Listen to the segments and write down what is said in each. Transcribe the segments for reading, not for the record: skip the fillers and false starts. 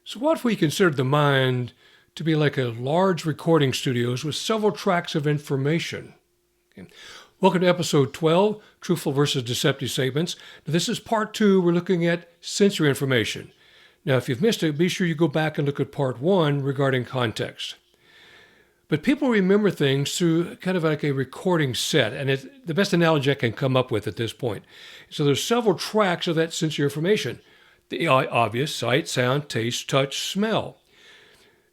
So what if we considered the mind to be like a large recording studios with several tracks of information? Okay. Welcome to episode 12, Truthful versus Deceptive Statements. Now, this is part 2. We're looking at sensory information. Now, if you've missed it, be sure you go back and look at part 1 regarding context. But people remember things through kind of like a recording set, and it's the best analogy I can come up with at this point. So there's several tracks of that sensory information. The obvious: sight, sound, taste, touch, smell.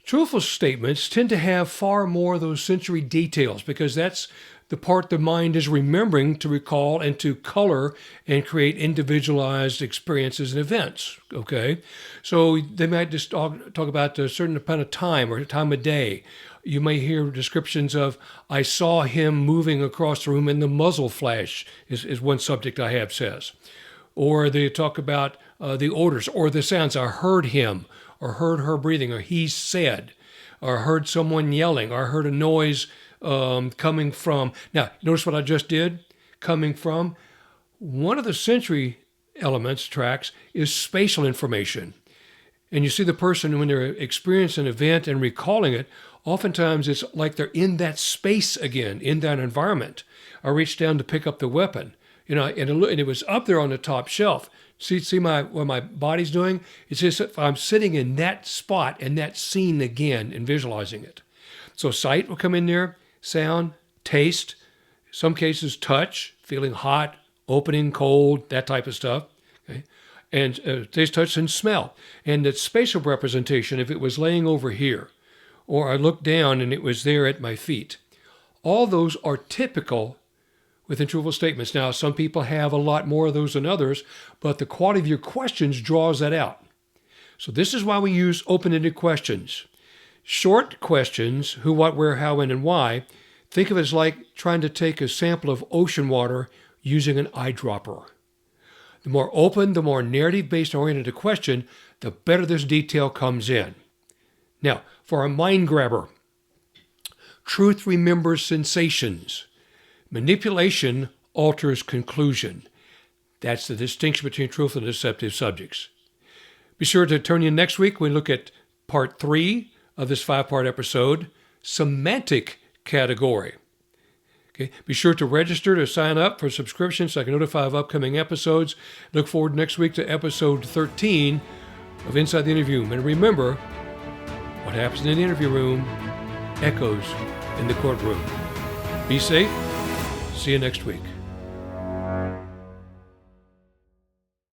Truthful statements tend to have far more of those sensory details because that's the part the mind is remembering to recall and to color and create individualized experiences and events, okay? So they might just talk about a certain amount of time or a time of day. You may hear descriptions of, I saw him moving across the room and the muzzle flash is one subject I have says. Or they talk about the odors or the sounds. I heard him or heard her breathing or he said or heard someone yelling or heard a noise coming from. Now, notice what I just did? Coming from. One of the sensory elements, tracks, is spatial information. And you see the person when they're experiencing an event and recalling it, oftentimes it's like they're in that space again, in that environment. I reached down to pick up the weapon, and it was up there on the top shelf. See what my body's doing? It's just if I'm sitting in that spot and that scene again and visualizing it. So sight will come in there, sound, taste, some cases touch, feeling hot, opening, cold, that type of stuff. Okay? And taste, touch, and smell. And the spatial representation, if it was laying over here, or I looked down and it was there at my feet. All those are typical within truthful statements. Now, some people have a lot more of those than others, but the quality of your questions draws that out. So this is why we use open-ended questions. Short questions, who, what, where, how, when, and why, think of it as like trying to take a sample of ocean water using an eyedropper. The more open, the more narrative-based oriented a question, the better this detail comes in. Now, for a mind grabber, truth remembers sensations. Manipulation alters conclusion. That's the distinction between truthful and deceptive subjects. Be sure to tune in next week when we look at part 3 of this 5-part episode, semantic category. Okay. Be sure to register to sign up for subscription so I can notify of upcoming episodes. Look forward next week to episode 13 of Inside the Interview Room. And remember, what happens in the interview room echoes in the courtroom. Be safe. See you next week.